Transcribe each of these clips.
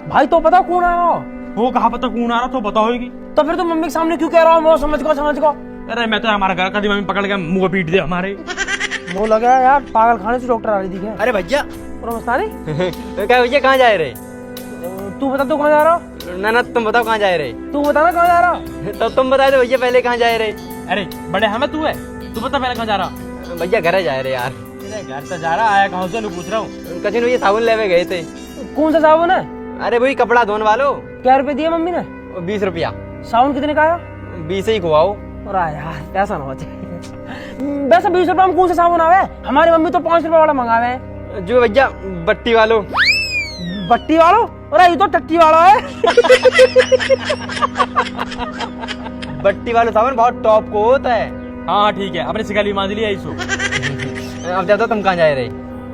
भाई तो पता कौन आ रहा? वो कहाँ पता कौन आ रहा तो पता होगी। तो फिर तुम मम्मी के सामने क्यों कह रहा हो? समझ को। अरे मैं तो हमारा घर का मम्मी पकड़ के मुंह पीट दे हमारे। वो लगा यार पागल खाने से डॉक्टर आ रही थी क्या? अरे भैया मस्तानी तो क्या भैया कहाँ जा रहे? तू बता, तू कहाँ जा रहा? ना तुम बताओ कहाँ जा रहे? तू बता ना कहाँ जा रहा? तो तुम बता दो भैया पहले कहाँ जा रहे? अरे बड़े हमें तू है, तू बता पहले कहाँ जा रहा? भैया घर जा रहे यार। घर से जा रहा, आया कहाँ से पूछ रहा हूँ। कचिन भैया साबुन लेवे गए थे। कौन सा साबुन है? अरे वही कपड़ा धोने वालो। क्या रुपए दिए मम्मी ने? 20 रुपया। साबुन कितने का आया? 20 ही खुआओ। अरे यार पैसा ना बचे। वैसे 20 रुपए में कौन सा साबुन आवे? हमारी मम्मी तो 5 रुपए वाला मंगावे। जो भैया बट्टी वालो। बट्टी वालो? अरे ये तो टट्टी वाला है। बट्टी वालो साबुन बहुत टॉप को होता है। हाँ ठीक है, अपने शिकाली मान लिया इसको। अब जाता तुम कहाँ जा रहे?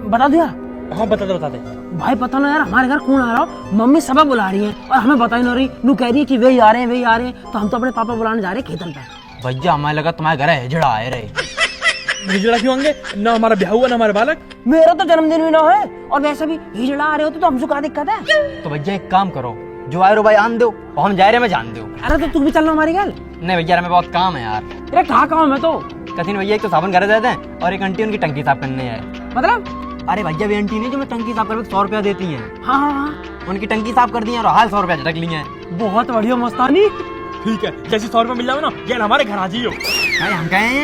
बता दिया? हाँ बता दे। भाई पता ना यार हमारे घर कौन आ रहा हो? मम्मी सब बुला रही है और हमें बता ही नहीं रही। नू कह रही है कि वे आ रहे हैं। तो हम तो अपने पापा बुलाने जा रहे हैं खेतन पे। भैया हमारे लगा तुम्हारे घर हिजड़ा आए रहे। हिजड़ा क्यों होंगे? ना हमारा ब्याह हुआ ना हमारे बालक। मेरा तो जन्मदिन भी ना है और वैसे भी हिजड़ा आ रहे होते तो हमसे क्या दिक्कत है? तो भैया एक काम करो, जो आए रो भाई आन दो और हम जा रहे मैं जान दो। अरे तो तू भी चलना हमारी घर। नहीं भैया हमें बहुत काम है यार। अरे कहाँ काम है तो? कथिन भैया एक तो साबुन घर देते हैं और एक आंटी उनकी टंकी साफ करने है। मतलब? अरे भैया वे आंटी नहीं जो मैं टंकी साफ करके 100 रुपया देती हैं। हाँ। उनकी टंकी साफ कर दी है और हाल 100 रुपया झटक लिए हैं। बहुत बढ़िया मस्तानी। ठीक है, जैसे 100 रुपये मिल जाओ ना ये हमारे घर आ जाइयो। हम कहे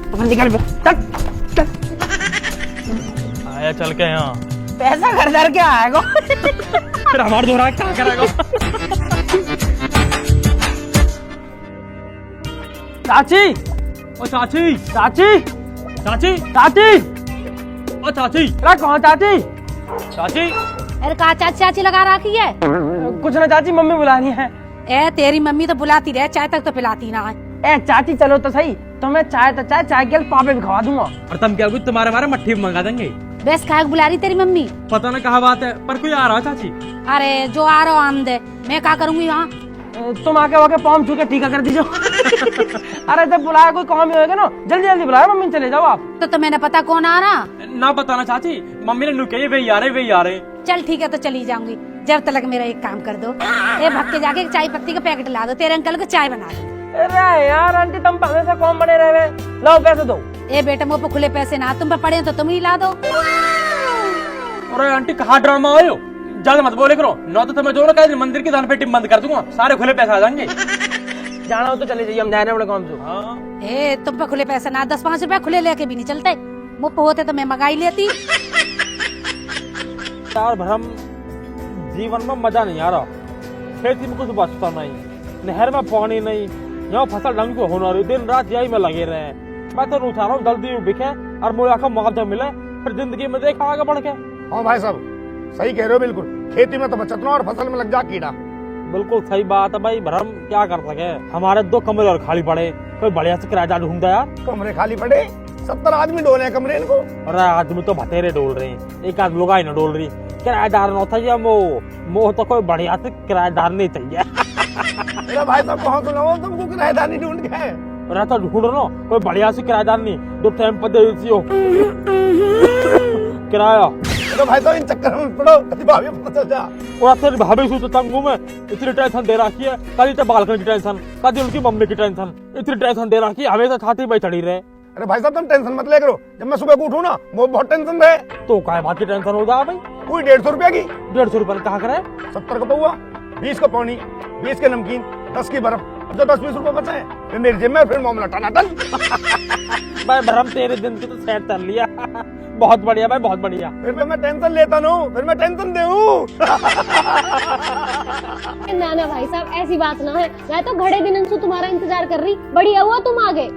तो फिर निकल चल। आया चल के यहाँ पैसा घर घर के आएगा। फिर हमारे दोहरा क्या करेगा? चाची, ओ चाची, चाची, चाची, चाची, ओ चाची, अरे कहाँ चाची? चाची। अरे कहा चाची लगा रखी है? कुछ ना चाची, मम्मी बुला रही है। ए तेरी मम्मी तो बुलाती रहे, चाय तक तो पिलाती ना है। ए चाची चलो तो सही, तो मैं चाय के पापे भी खवा दूंगा। और तुम क्या तुम्हारे हमारे मट्ठी में मंगा देंगे। बेस खाए बुला रही तेरी मम्मी? पता ना कहाँ बात है पर कोई आ रहा चाची। अरे जो आ रहा आन दे, मैं क्या करूंगी यहाँ? तुम आके वाके पाँव छू के टीका कर दीजिए। अरे जब बुलाया कोई काम ही होगा ना, जल्दी बुलाया मम्मी, चले जाओ आप। तो मैंने पता कौन आ रहा? ना बताना चाची, मम्मी ने नुके वे आ रहे। चल ठीक है तो चली जाऊंगी, जब तक मेरा एक काम कर दो। ए भग के जाके चाय पत्ती का पैकेट ला दो, तेरे अंकल को चाय बना दो। अरे यार आंटी तुम पहले से कौन बने रहे? लो पैसे दो। ए बेटा मुँह पे खुले पैसे ना, तुम पे पड़े तो तुम ही ला दो। अरे आंटी कहाँ ड्रामा आयो, ज्यादा मत बोले करो, न तो तुम्हें दोनों का मंदिर की दान पेटी बंद कर दूंगा, सारे खुले पैसे आ जाएंगे। जाना हो तो चले जाइए, हम जा रहे हैं अपने काम से। हाँ। ए तुम पे खुले पैसे ना, 10-5 रुपया खुले लेके भी नहीं चलते। मुँह पे होते तो मैं मंगाई लेती। यार भरम जीवन में मजा नहीं आ रहा, खेती में कुछ बचता नहीं, नहर में पानी नहीं, यहाँ फसल ढंग से होना रही, दिन रात यही में लगे रहे। मैं तो उठा रहा हूँ जल्दी बिके और मुझे का मुआवजा मिले, फिर जिंदगी में देखा आगे बढ़ के। हाँ भाई साहब सही कह रहे हो, बिल्कुल खेती में तो बचत ना और फसल में लग जा कीड़ा। बिल्कुल सही बात है भाई, भरम क्या कर सके, हमारे 2 कमरे और खाली पड़े, कोई बढ़िया से किराएदार ढूंढता यार। कमरे खाली पड़े, 70 आदमी डोले हैं कमरे इनको। अरे आदमी तो बतेरे डोल रहे हैं, एक आध लोग न डोल रही, किराएदार न था मोह तो कोई बढ़िया से किराएदार नहीं चाहिए। अरे भाई साहब कहाँ तो ना तुमको किराएदार नहीं ढूंढ के? अरे तो ढूंढ रहा कोई बढ़िया से किराएदार नहीं, 2 टाइम पर दे हो किराया। तो भाई साहब इन चक्कर में पड़ो, कभी भाभी पता जा। और तेरी भाभी से तो तंगू में इतनी टेंशन दे रखी है, कभी तो बालकनी की टेंशन, कभी उनकी मम्मी की टेंशन, इतनी टेंशन दे रखी है, हमेशा छाती में चढ़ी रहे। अरे भाई साहब तुम टेंशन मत ले करो, जब मैं सुबह को उठूं ना वो बहुत टेंशन रहे। तो काय बात की टेंशन हो जा भाई? कोई 150 रुपया की। 150 रुपये कहाँ करे? 70 का पौआ, 20 का पानी, 20 के नमकीन, 10 की बर्फ, जो 10-20 रुपए बचे हैं फिर मेरी जेब में, फिर मामला टनाटन। भाई भरम तेरे दिन की तो सेट कर लिया। बहुत बढ़िया भाई, बहुत बढ़िया। फिर मैं टेंशन लेता ना, फिर मैं टेंशन देऊं। ना ना भाई साहब ऐसी बात ना है, मैं तो घड़े दिन से तुम्हारा इंतजार कर रही, बढ़िया हुआ तुम आ गए।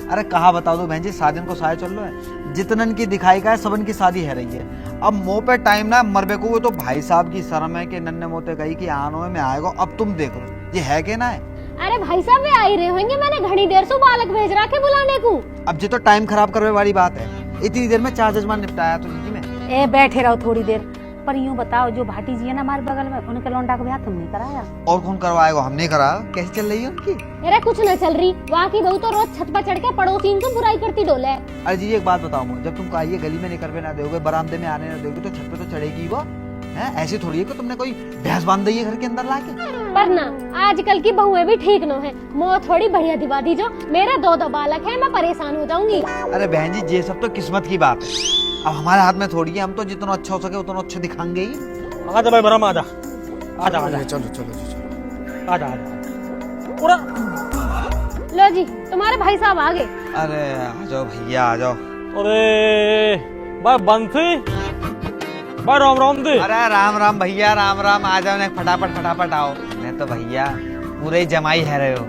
अरे कहा बता दो बहन जी, शादी को साय चल रहा है, जितनन की दिखाई का है सबन की शादी है रही है। अब मुंह पे टाइम ना मरबे को, तो भाई साहब की शर्म है कि नन्ने मोते गई कि आनो में आएगा। अब तुम देख लो ये है कि ना है? अरे भाई साहब वे आ ही रहे होंगे, मैंने घड़ी देर से बालक भेज रहा के बुलाने को। अब जी तो टाइम खराब करने वाली बात है, इतनी देर में 4 जजमान निपटाया तो जी में। ए बैठे रहो थोड़ी देर, पर यूँ बताओ जो भाटी जी है ना हमारे बगल में, उनके लौंडा का ब्याह तुमने कराया? और कौन करवाएगा, हमने करा। कैसी चल रही है उनकी? अरे कुछ न चल रही, वहाँ की बहू तो रोज छत पर चढ़ के पड़ोसी को बुराई करती डोले। अरे जी एक बात बताओ, जब तुम कहिए गली में निकलने ना दोगे, बरामदे में आने ना दोगे, तो छत पे तो चढ़ेगी वो। है? ऐसी थोड़ी है कि तुमने कोई भैंस बांध दी है घर के अंदर लाके। पर ना आजकल की बहुएं भी ठीक न है, मो थोड़ी बढ़िया दिवा दी जो, मेरे दो बालक है, मैं परेशान हो जाऊंगी। अरे बहन जी, ये सब तो किस्मत की बात है, अब हमारे हाथ में थोड़ी है। हम तो जितना अच्छा हो सके उतना अच्छा दिखाएंगे ही। आजा भाई बरम, आजा आजा आजा चलो चलो चलो। आजा आजा पूरा। लो जी, तुम्हारे भाई साहब आ गए। अरे आ जाओ भैया, आ जाओ। अरे भाई बंसी, भाई राम राम दे। अरे राम राम भैया, राम राम। आ जाओ ना, फटाफट फटाफट आओ। मैं तो भैया पूरे ही जमाई है रहे हो।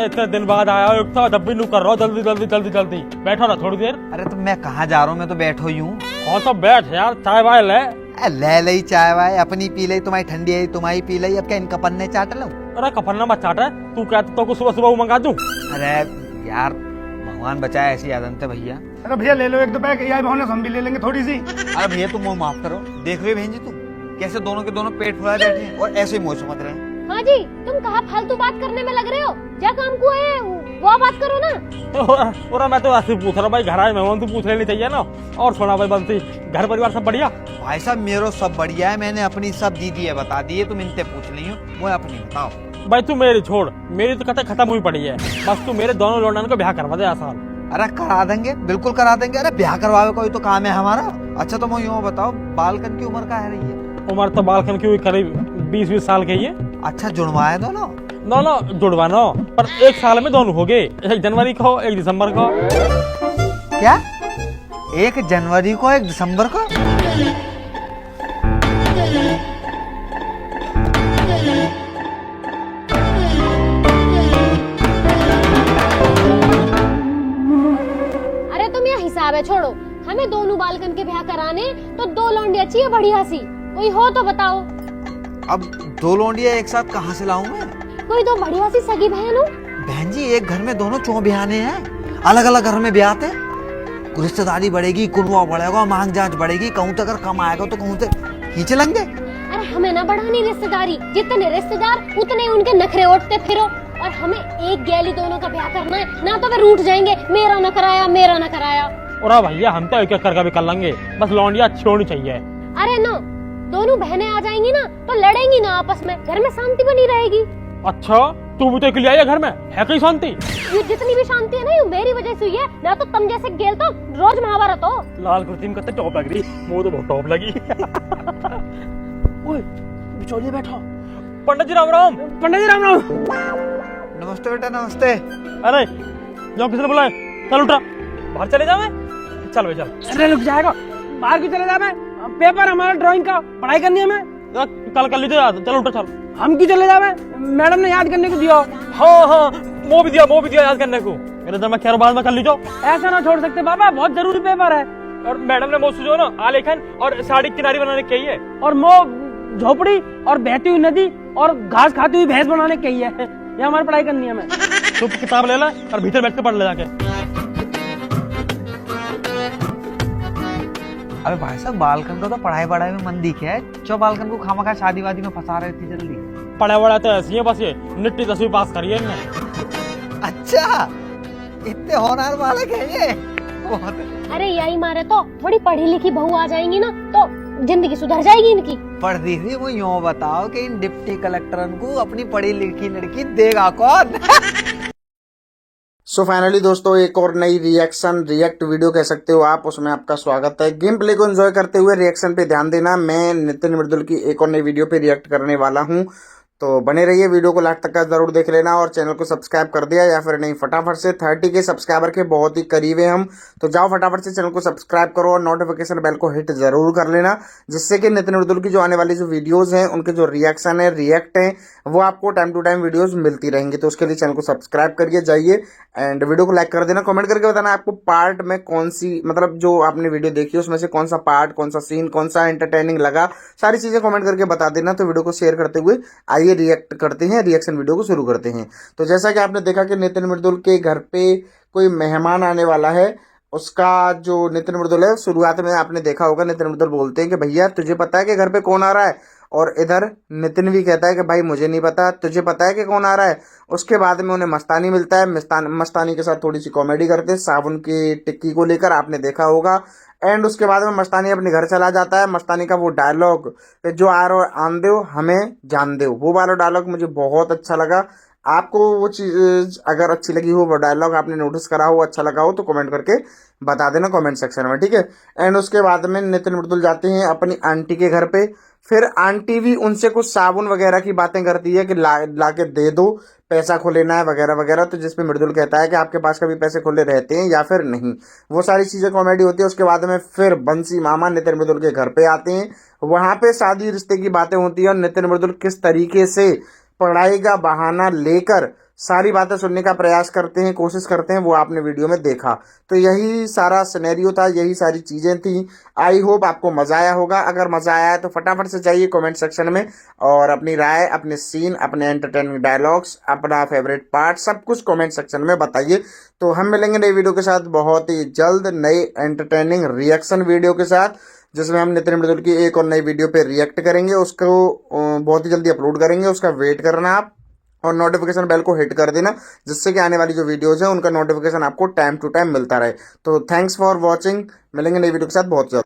इतने दिन बाद आया हो, एक तो जब भी नू कर रहा हो, जल्दी जल्दी जल्दी जल्दी बैठो ना थोड़ी देर। अरे तो मैं कहाँ जा रहा हूँ, मैं तो बैठो ही हूँ। कौन सा बैठ यार, चाय वाय ले। ले लई चाय वाय, अपनी पी लई, तुम्हारी ठंडी है तुम्हारी पी लई, अब क्या इनका पन्ने चाट लो। अरे कफन्ना मत चाट है, तू कहता तो को सुबह सुबह मंगा दूं। अरे यार भगवान बचाए, ऐसी आदत है भैया। अरे भैया ले लो एक दो पैक, यही भावना हम भी ले लेंगे थोड़ी सी। अरे भैया तुम मुँह माफ करो, देख रहे हो बहन जी तुम कैसे दोनों के दोनों पेट फुलाए बैठे हैं और ऐसे ही मुँह समझ रहे हैं। हाँ जी, तुम कहाँ फालतू बात करने में लग रहे हो, जा काम को है वो बात करो ना। और मैं तो ऐसे पूछ रहा भाई, घर आए मेहमान तो पूछ लेनी चाहिए ना। और सुना भाई बंसी, घर परिवार सब बढ़िया? भाई साहब मेरो सब बढ़िया है, मैंने अपनी सब दीदी है बता दी है, तुम इनसे पूछ ली हो, वो अपनी बताओ। भाई तू मेरी छोड़, मेरी तो कथा खत्म हुई पड़ी है, बस तू मेरे दोनों लौंडन को ब्याह करवा दे आसान। अरे करा देंगे, बिल्कुल करा देंगे। अरे ब्याह करवावे कोई तो काम है हमारा। अच्छा तो मैं यूँ बताओ, बालकन की उम्र क्या है रही है? उम्र तो बालकन की हुई करीब 20-20 साल की है। अच्छा जुड़वाए दोनों? दोनों जुड़वाना, पर एक साल में दोनों हो गए, 1 जनवरी को 1 दिसंबर को। क्या 1 जनवरी को 1 दिसंबर को? अरे तुम यह हिसाब है छोड़ो, हमें दोनों बालकन के ब्याह कराने तो 2 लौंडिया चाहिए बढ़िया सी, कोई हो तो बताओ। अब 2 लौंडिया एक साथ कहाँ से लाऊं मैं? कोई 2 बढ़िया सी सगी बहन हो। बहन जी एक घर में दोनों चौ ब्याहने हैं, अलग अलग घर में ब्याहते हैं। रिश्तेदारी बढ़ेगी, कुनवा बढ़ेगा, मांग जांच बढ़ेगी, कहूँ तो अगर कम आएगा तो कहूँ से खींच लेंगे। अरे हमें ना बढ़ानी रिश्तेदारी, जितने रिश्तेदार उतने उनके नखरे ओटते फिरो, और हमें एक गैली दोनों का ब्याह करना है, ना तो वे रूठ जाएंगे, मेरा न कराया मेरा न कराया। और भैया हम तो एक एक करके भी कर लेंगे, बस लौंडिया अच्छी होनी चाहिए। अरे नो, दोनों बहनें आ जाएंगी ना तो लड़ेंगी ना आपस में, घर में शांति बनी रहेगी। अच्छा तू भी तो अकेली आई है, घर में है कहीं शांति? ये जितनी भी शांति है ना, ये मेरी वजह से हुई है, ना तो तुम जैसे गेल तो रोज महाभारत हो। लाल कुर्ती में कितने टॉप लग रही, मुझे तो बहुत टॉप लगी। ओए बिचौलिए बैठो। पंडित जी राम राम। पंडित जी राम राम। नमस्ते बेटा नमस्ते। अरे जो किसने बुलाया, चल उठा, बाहर चले जावे। चल भाई चल। अरे रुक जाएगा, बाहर क्यों चले जावे? पेपर हमारा ड्राइंग का, पढ़ाई करनी है हमें। कल कर लीजिए याद, चल उठा चल। हम क्यों चले जावे? मैडम ने याद करने को दिया। हाँ हाँ वो भी दिया याद करने को, मेरे दम में खैर बाद में कर लीजिए। ऐसा ना छोड़ सकते बाबा, बहुत जरूरी पेपर है। और मैडम ने वो सुझो ना आलेखन और साड़ी किनारी बनाने की है, और मो झोपड़ी और बहती हुई नदी और घास खाती हुई भैंस बनाने की है, ये हमारी पढ़ाई करनी है। हमें तू किताब ले ला और भीतर बैठ के पढ़ ले जाके। अबे भाई साहब बालकन का तो पढ़ाई बढ़ाई में मन दिखे है, जो बालकन को खामखा शादी वादी में फंसा रहे थे जल्दी। पढ़ा वड़ा तो ऐसी है, बस ये निट्टी 10वीं पास करी है इनने। अच्छा इतने होनहार बालक है ये, बहुत। अरे यही मारे तो थोड़ी पढ़ी लिखी बहू आ जाएंगी ना तो जिंदगी सुधर जाएगी इनकी। पढ़ दीदी वो यूँ बताओ कि इन डिप्टी कलेक्टरन को अपनी पढ़ी लिखी लड़की देगा कौन? सो फाइनली दोस्तों एक और नई रिएक्ट वीडियो कह सकते हो आप, उसमें आपका स्वागत है। गेम प्ले को एंजॉय करते हुए रिएक्शन पे ध्यान देना। मैं नितिन मृदुल की एक और नई वीडियो पे रिएक्ट करने वाला हूं, तो बने रहिए, वीडियो को लास्ट तक का जरूर देख लेना। और चैनल को सब्सक्राइब कर दिया या फिर नहीं, फटाफट से 30 के सब्सक्राइबर के बहुत ही करीब है हम, तो जाओ फटाफट से चैनल को सब्सक्राइब करो और नोटिफिकेशन बेल को हिट जरूर कर लेना, जिससे कि नितिन मृदुल की जो आने वाली जो वीडियोस हैं उनके जो रिएक्शन है, रिएक्ट हैं, वो आपको टाइम टू टाइम वीडियोस मिलती रहेंगी। तो उसके लिए चैनल को सब्सक्राइब करिए, जाइए एंड वीडियो को लाइक कर देना। कमेंट करके बताना आपको पार्ट में कौन सी, मतलब जो आपने वीडियो देखी है उसमें से कौन सा पार्ट, कौन सा सीन, कौन सा एंटरटेनिंग लगा, सारी चीजें कमेंट करके बता देना। तो वीडियो को शेयर करते हुए आइए रिएक्ट करते हैं, रिएक्शन वीडियो को शुरू करते हैं। तो जैसा कि आपने देखा कि नितिन मृदुल के घर पे कोई मेहमान आने वाला है, उसका जो नितिन मृदुल है, शुरुआत में आपने देखा होगा नितिन मृदुल बोलते हैं कि भैया तुझे पता है कि घर पे कौन आ रहा है, और इधर नितिन भी कहता है कि भाई मुझे नहीं पता, तुझे पता है कि कौन आ रहा है। उसके बाद में उन्हें मस्तानी मिलता है, मस्तानी के साथ थोड़ी सी कॉमेडी करते हैं साबुन की टिक्की को लेकर, आपने देखा होगा। एंड उसके बाद में मस्तानी अपने घर चला जाता है। मस्तानी का वो डायलॉग जो आ रहा आन दो हमें जान दो, वो वाला डायलॉग मुझे बहुत अच्छा लगा। आपको वो चीज़ अगर अच्छी लगी हो, वो डायलॉग आपने नोटिस करा हो, अच्छा लगा हो, तो कमेंट करके बता देना कमेंट सेक्शन में, ठीक है। एंड उसके बाद में नितिन मृदुल जाते हैं अपनी आंटी के घर पे। फिर आंटी भी उनसे कुछ साबुन वगैरह की बातें करती है कि ला के दे दो, पैसा खो लेना है वगैरह वगैरह। तो जिसपे मृदुल कहता है कि आपके पास कभी पैसे खुले रहते हैं या फिर नहीं। वो सारी चीज़ें कॉमेडी होती है। उसके बाद में फिर बंसी मामा नितिन मृदुल के घर पे आते हैं। वहाँ पे शादी रिश्ते की बातें होती है और नितिन मृदुल किस तरीके से पढ़ाई का बहाना लेकर सारी बातें सुनने का प्रयास करते हैं, कोशिश करते हैं, वो आपने वीडियो में देखा। तो यही सारा सिनेरियो था, यही सारी चीज़ें थी। आई होप आपको मज़ा आया होगा। अगर मज़ा आया है तो फटाफट से जाइए कमेंट सेक्शन में और अपनी राय, अपने सीन, अपने एंटरटेनिंग डायलॉग्स, अपना फेवरेट पार्ट सब कुछ कमेंट सेक्शन में बताइए। तो हम मिलेंगे नई वीडियो के साथ बहुत ही जल्द, नई एंटरटेनिंग रिएक्शन वीडियो के साथ, जिसमें हम नितिन मृदुल की एक और नई वीडियो पे रिएक्ट करेंगे। उसको बहुत ही जल्दी अपलोड करेंगे, उसका वेट करना आप, और नोटिफिकेशन बेल को हिट कर देना, जिससे कि आने वाली जो वीडियोज़ हैं उनका नोटिफिकेशन आपको टाइम टू टाइम मिलता रहे। तो थैंक्स फॉर वॉचिंग, मिलेंगे नई वीडियो के साथ बहुत जल्द।